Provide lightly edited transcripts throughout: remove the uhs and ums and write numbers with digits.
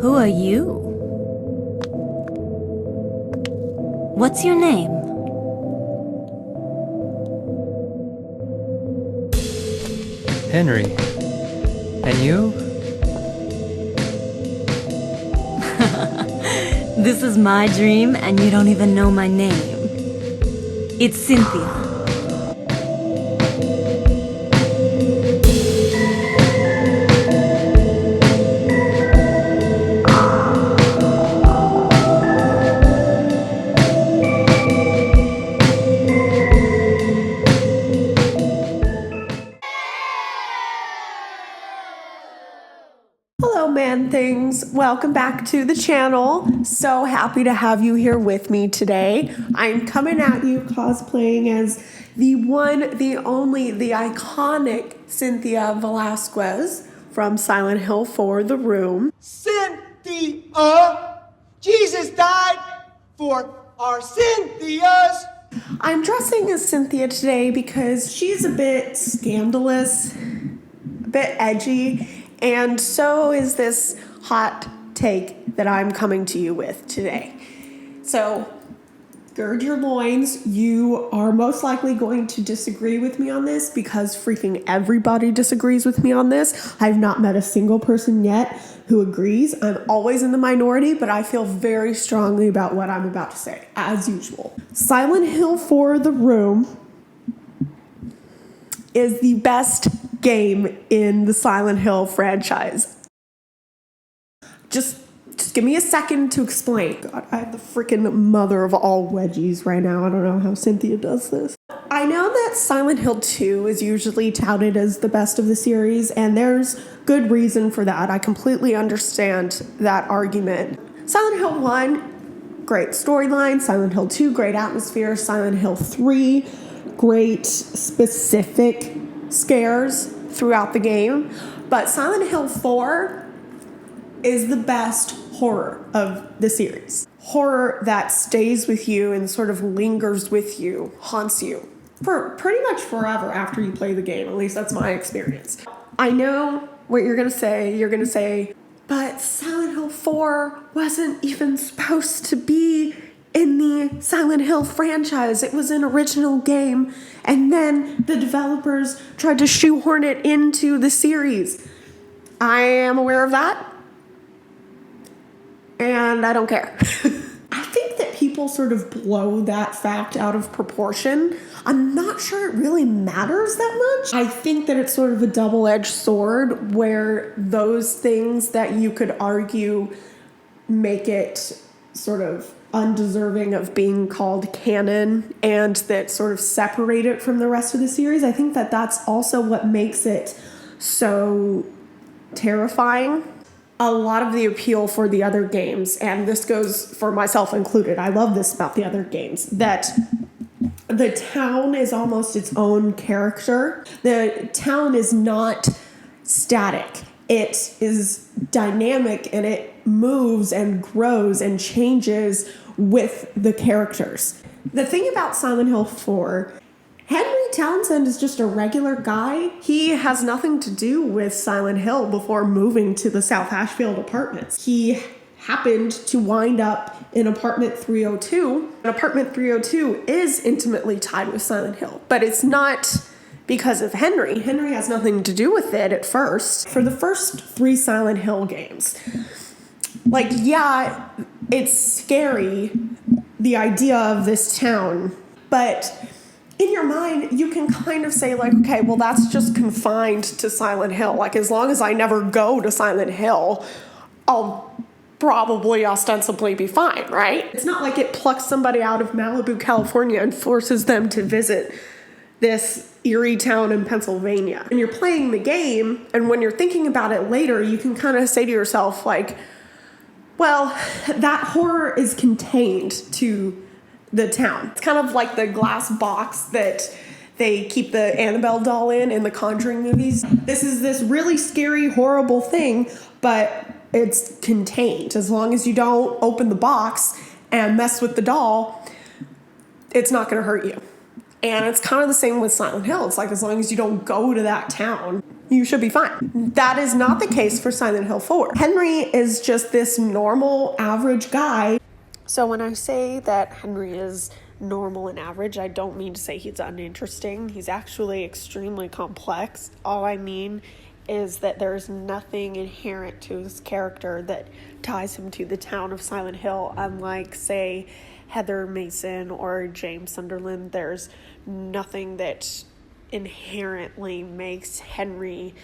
Who are you? What's your name? Henry. And you? This is my dream, and you don't even know my name. It's Cynthia. Hello, man things. Welcome back to the channel. So happy to have you here with me today. I'm coming at you cosplaying as the one, the only, the iconic Cynthia Velasquez from Silent Hill 4: The Room. Cynthia! Jesus died for our Cynthias! I'm dressing as Cynthia today because she's a bit scandalous, a bit edgy, and so is this hot take that I'm coming to you with today. So, gird your loins. You are most likely going to disagree with me on this because freaking everybody disagrees with me on this. I've not met a single person yet who agrees. I'm always in the minority, but I feel very strongly about what I'm about to say, as usual. Silent Hill 4: The Room is the best game in the Silent Hill franchise. Just give me a second to explain. God, I have the freaking mother of all wedgies right now. I don't know how Cynthia does this. I know that Silent Hill 2 is usually touted as the best of the series, and there's good reason for that. I completely understand that argument. Silent Hill 1, great storyline. Silent Hill 2, great atmosphere. Silent Hill 3, great specific scares throughout the game. But Silent Hill 4 is the best horror of the series. Horror that stays with you and sort of lingers with you, haunts you for pretty much forever after you play the game. At least that's my experience. I know what you're gonna say. You're gonna say, but Silent Hill 4 wasn't even supposed to be in the Silent Hill franchise. It was an original game, and then the developers tried to shoehorn it into the series. I am aware of that, and I don't care. I think that people sort of blow that fact out of proportion. I'm not sure it really matters that much. I think that it's sort of a double-edged sword where those things that you could argue make it sort of undeserving of being called canon and that sort of separate it from the rest of the series. I think that that's also what makes it so terrifying. A lot of the appeal for the other games, and this goes for myself included, I love this about the other games, that the town is almost its own character. The town is not static. It is dynamic and it moves and grows and changes with the characters. The thing about Silent Hill 4, Henry Townsend is just a regular guy. He has nothing to do with Silent Hill before moving to the South Ashfield apartments. He happened to wind up in apartment 302. And apartment 302 is intimately tied with Silent Hill, but it's not because of Henry. Henry has nothing to do with it at first. For the first 3 Silent Hill games, like, yeah, it's scary, the idea of this town, but in your mind, you can kind of say, like, okay, well, that's just confined to Silent Hill. Like, as long as I never go to Silent Hill, I'll probably ostensibly be fine, right? It's not like it plucks somebody out of Malibu, California and forces them to visit this eerie town in Pennsylvania. When you're playing the game, and when you're thinking about it later, you can kind of say to yourself, like, well, that horror is contained to the town. It's kind of like the glass box that they keep the Annabelle doll in the Conjuring movies. This is this really scary, horrible thing, but it's contained. As long as you don't open the box and mess with the doll, it's not going to hurt you. And it's kind of the same with Silent Hill. It's like, as long as you don't go to that town, you should be fine. That is not the case for Silent Hill 4. Henry is just this normal, average guy. So when I say that Henry is normal and average, I don't mean to say he's uninteresting. He's actually extremely complex. All I mean is that there's nothing inherent to his character that ties him to the town of Silent Hill, unlike, say, Heather Mason or James Sunderland. There's nothing that inherently makes Henry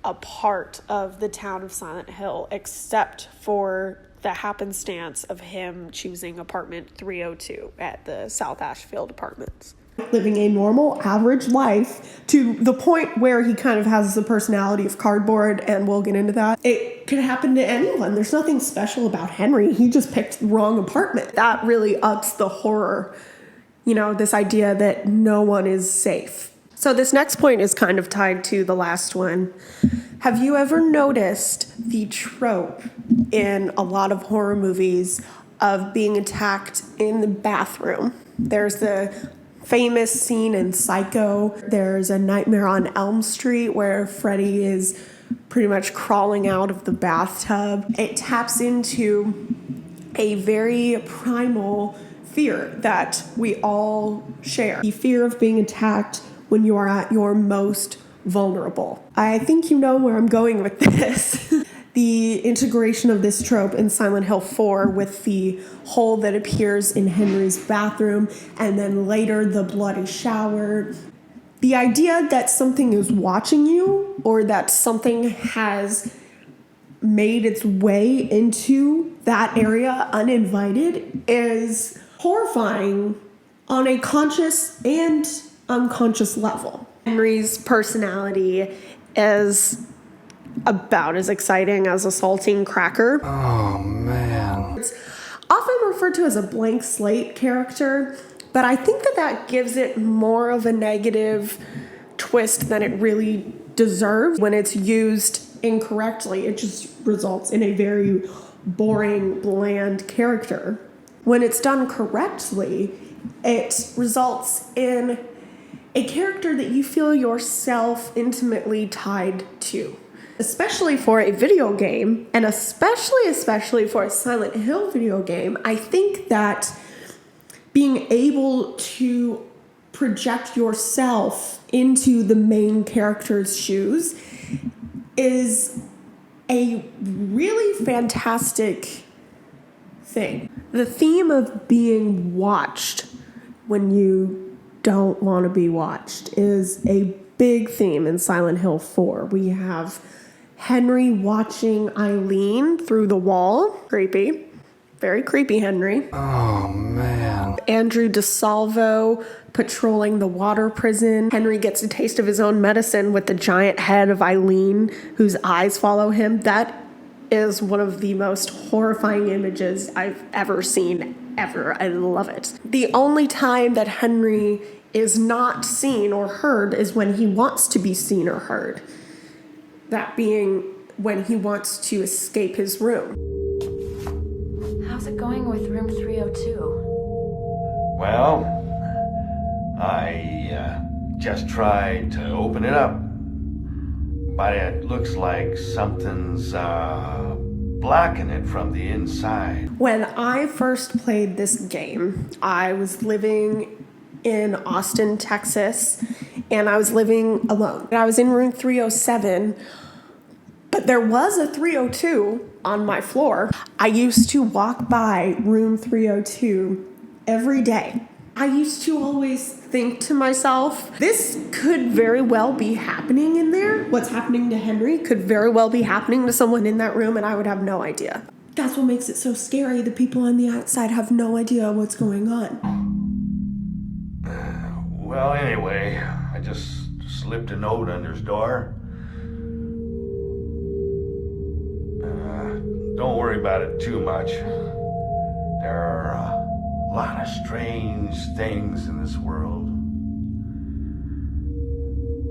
a part of the town of Silent Hill, except for the happenstance of him choosing apartment 302 at the South Ashfield Apartments. Living a normal, average life to the point where he kind of has the personality of cardboard, and we'll get into that. It could happen to anyone. There's nothing special about Henry. He just picked the wrong apartment. That really ups the horror, this idea that no one is safe. So this next point is kind of tied to the last one. Have you ever noticed the trope in a lot of horror movies of being attacked in the bathroom? There's the famous scene in Psycho. There's a Nightmare on Elm Street where Freddy is pretty much crawling out of the bathtub. It taps into a very primal fear that we all share. The fear of being attacked when you are at your most vulnerable. I think you know where I'm going with this. The integration of this trope in Silent Hill 4 with the hole that appears in Henry's bathroom, and then later the bloody shower. The idea that something is watching you, or that something has made its way into that area uninvited, is horrifying on a conscious and unconscious level. Henry's personality is about as exciting as a saltine cracker. Oh, man. It's often referred to as a blank slate character, but I think that gives it more of a negative twist than it really deserves. When it's used incorrectly, it just results in a very boring, bland character. When it's done correctly, it results in a character that you feel yourself intimately tied to. Especially for a video game, and especially for a Silent Hill video game, I think that being able to project yourself into the main character's shoes is a really fantastic thing. The theme of being watched when you don't want to be watched is a big theme in Silent Hill 4. We have Henry watching Eileen through the wall. Creepy. Very creepy, Henry. Oh, man. Andrew DeSalvo patrolling the water prison. Henry gets a taste of his own medicine with the giant head of Eileen, whose eyes follow him. That is one of the most horrifying images I've ever seen, ever. I love it. The only time that Henry is not seen or heard is when he wants to be seen or heard. That being when he wants to escape his room. How's it going with room 302? Well, I just tried to open it up, but it looks like something's blocking it from the inside. When I first played this game, I was living in Austin, Texas, and I was living alone. I was in room 307, but there was a 302 on my floor. I used to walk by room 302 every day. I used to always think to myself, this could very well be happening in there. What's happening to Henry could very well be happening to someone in that room, and I would have no idea. That's what makes it so scary. The people on the outside have no idea what's going on. Well, anyway, I just slipped a note under his door. Don't worry about it too much. There are a lot of strange things in this world.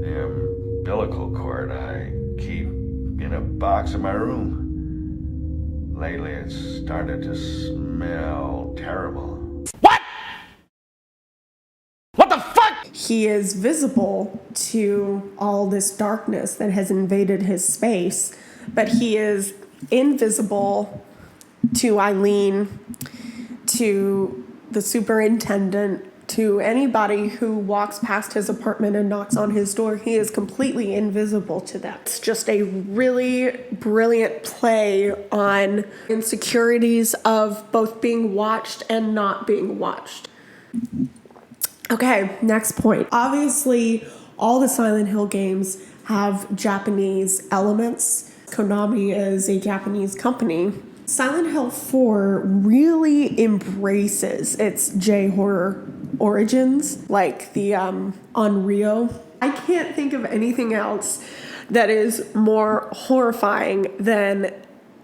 The umbilical cord I keep in a box in my room. Lately, it's started to smell terrible. What? What the fuck? he is visible to all this darkness that has invaded his space, but he is invisible to Eileen, to the superintendent, to anybody who walks past his apartment and knocks on his door. He is completely invisible to them. It's just a really brilliant play on insecurities of both being watched and not being watched. Okay, next point. Obviously, all the Silent Hill games have Japanese elements. Konami is a Japanese company. Silent Hill 4 really embraces its J-horror origins, like the Onryo. I can't think of anything else that is more horrifying than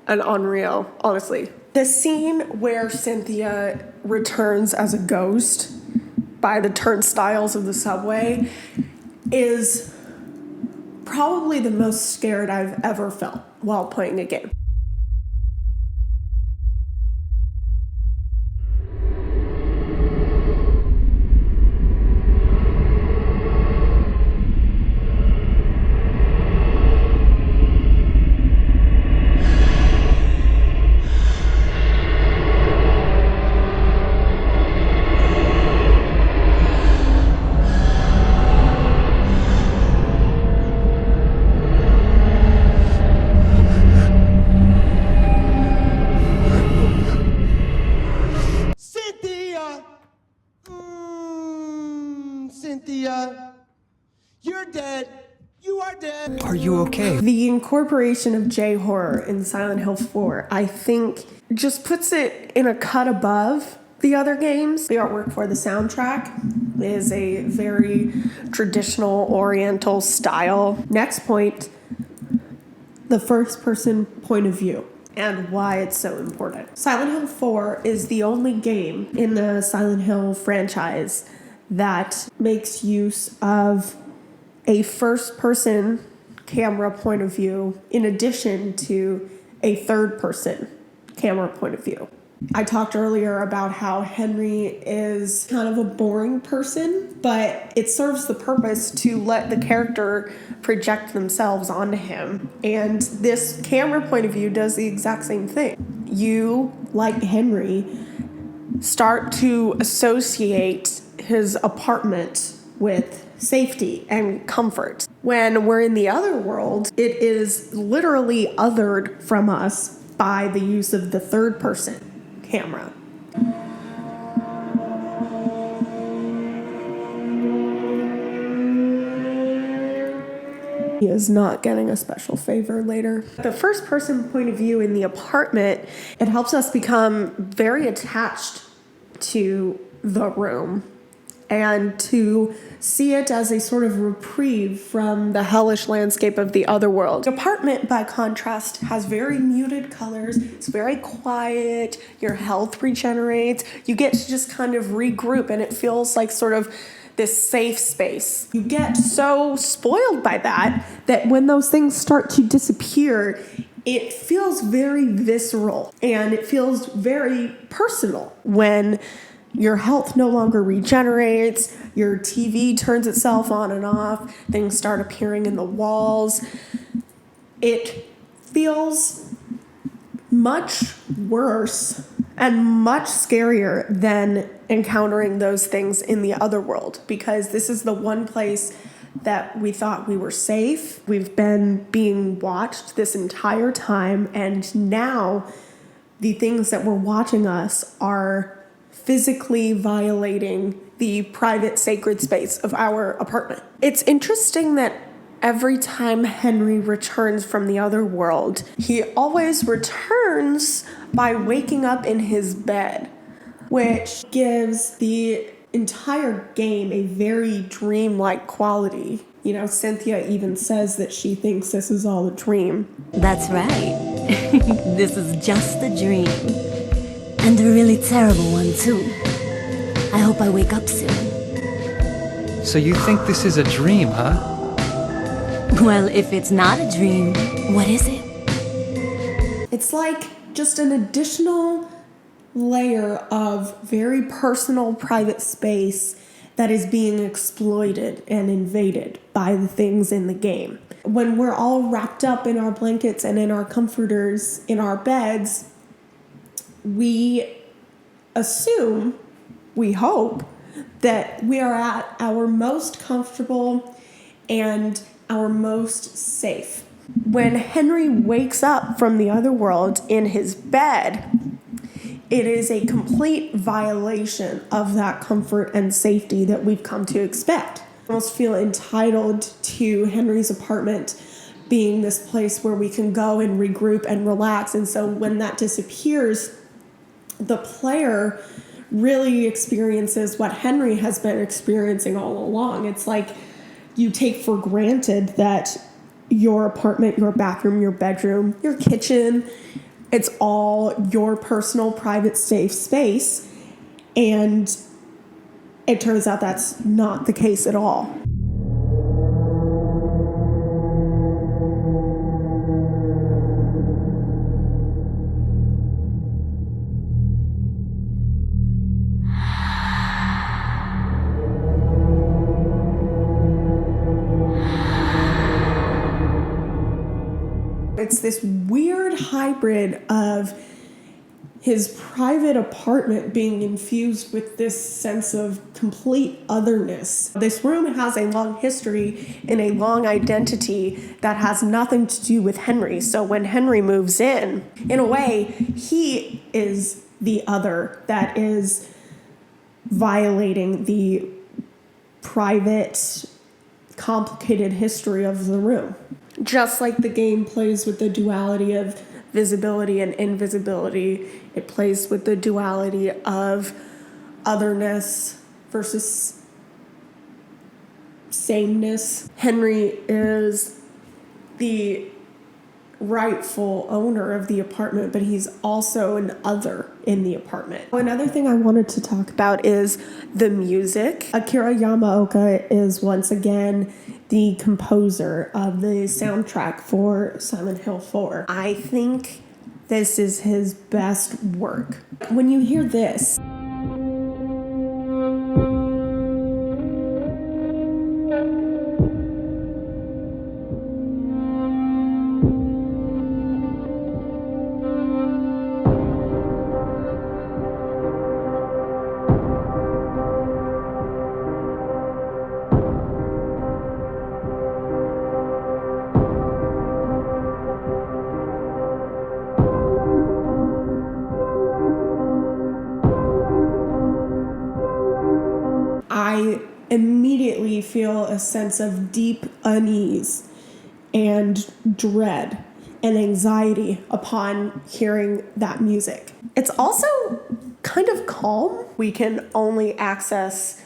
an Onryo, honestly. The scene where Cynthia returns as a ghost by the turnstiles of the subway is probably the most scared I've ever felt while playing a game. Cynthia, you're dead. You are dead. Are you okay? The incorporation of J-horror in Silent Hill 4, I think, just puts it in a cut above the other games. The artwork for the soundtrack is a very traditional Oriental style. Next point, the first-person point of view and why it's so important. Silent Hill 4 is the only game in the Silent Hill franchise that makes use of a first-person camera point of view in addition to a third-person camera point of view. I talked earlier about how Henry is kind of a boring person, but it serves the purpose to let the character project themselves onto him. And this camera point of view does the exact same thing. You, like Henry, start to associate his apartment with safety and comfort. When we're in the other world, it is literally othered from us by the use of the third person camera. He is not getting a special favor later. The first person point of view in the apartment, it helps us become very attached to the room and to see it as a sort of reprieve from the hellish landscape of the other world. The apartment, by contrast, has very muted colors. It's very quiet. Your health regenerates. You get to just kind of regroup, and it feels like sort of this safe space. You get so spoiled by that when those things start to disappear, it feels very visceral and it feels very personal when your health no longer regenerates, your TV turns itself on and off, things start appearing in the walls. It feels much worse and much scarier than encountering those things in the other world, because this is the one place that we thought we were safe. We've been being watched this entire time, and now the things that were watching us are physically violating the private sacred space of our apartment. It's interesting that every time Henry returns from the other world, he always returns by waking up in his bed, which gives the entire game a very dreamlike quality. You know, Cynthia even says that she thinks this is all a dream. That's right. This is just a dream. And a really terrible one, too. I hope I wake up soon. So you think this is a dream, huh? Well, if it's not a dream, what is it? It's like just an additional layer of very personal private space that is being exploited and invaded by the things in the game. When we're all wrapped up in our blankets and in our comforters, in our beds, we assume, we hope, that we are at our most comfortable and our most safe. When Henry wakes up from the other world in his bed, it is a complete violation of that comfort and safety that we've come to expect. I almost feel entitled to Henry's apartment being this place where we can go and regroup and relax. And so when that disappears, the player really experiences what Henry has been experiencing all along. It's like you take for granted that your apartment, your bathroom, your bedroom, your kitchen, it's all your personal, private, safe space. And it turns out that's not the case at all. It's this weird hybrid of his private apartment being infused with this sense of complete otherness. This room has a long history and a long identity that has nothing to do with Henry. So when Henry moves in a way, he is the other that is violating the private, complicated history of the room. Just like the game plays with the duality of visibility and invisibility, it plays with the duality of otherness versus sameness. Henry is the rightful owner of the apartment, but he's also an other in the apartment. Another thing I wanted to talk about is the music. Akira Yamaoka is once again the composer of the soundtrack for Silent Hill 4. I think this is his best work. When you hear this, I immediately feel a sense of deep unease and dread and anxiety upon hearing that music. It's also kind of calm. We can only access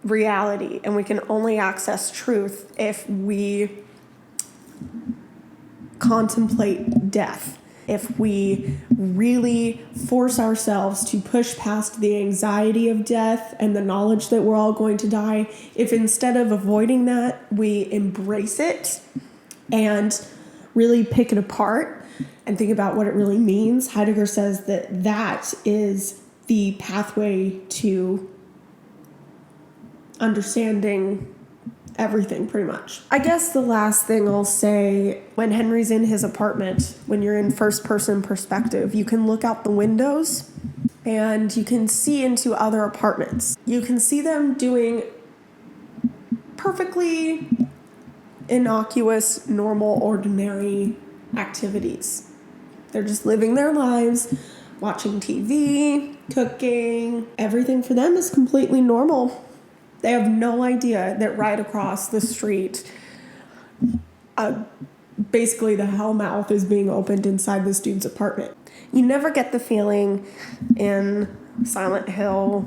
reality and we can only access truth if we contemplate death. If we really force ourselves to push past the anxiety of death and the knowledge that we're all going to die, if instead of avoiding that, we embrace it and really pick it apart and think about what it really means, Heidegger says that that is the pathway to understanding everything, pretty much. I guess the last thing I'll say, when Henry's in his apartment, when you're in first-person perspective, you can look out the windows and you can see into other apartments. You can see them doing perfectly innocuous, normal, ordinary activities. They're just living their lives, watching TV, cooking. Everything for them is completely normal. They have no idea that right across the street, basically the hellmouth is being opened inside this dude's apartment. You never get the feeling in Silent Hill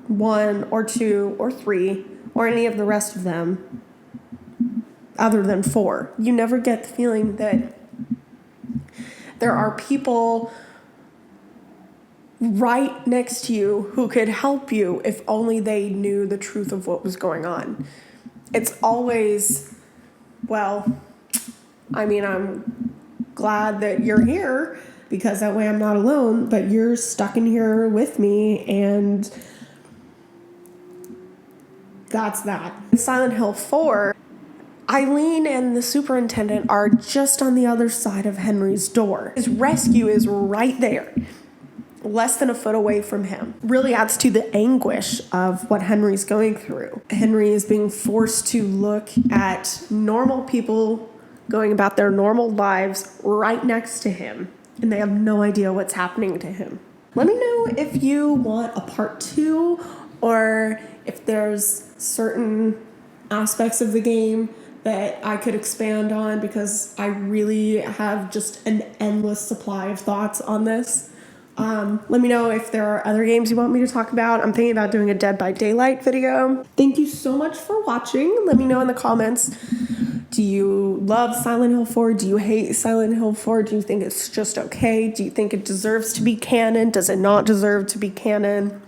1 or 2 or 3 or any of the rest of them other than 4. You never get the feeling that there are people right next to you who could help you if only they knew the truth of what was going on. It's always, well, I mean, I'm glad that you're here because that way I'm not alone, but you're stuck in here with me and that's that. In Silent Hill 4, Eileen and the superintendent are just on the other side of Henry's door. His rescue is right there, less than a foot away from him. Really adds to the anguish of what Henry's going through. Henry is being forced to look at normal people going about their normal lives right next to him, and they have no idea what's happening to him. Let me know if you want a part 2, or if there's certain aspects of the game that I could expand on, because I really have just an endless supply of thoughts on this. Let me know if there are other games you want me to talk about. I'm thinking about doing a Dead by Daylight video. Thank you so much for watching. Let me know in the comments. Do you love Silent Hill 4? Do you hate Silent Hill 4? Do you think it's just okay? Do you think it deserves to be canon? Does it not deserve to be canon?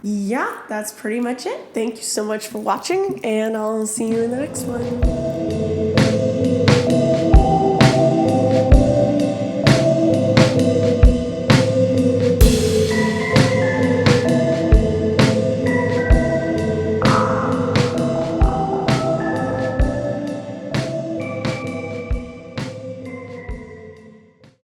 Yeah, that's pretty much it. Thank you so much for watching, and I'll see you in the next one.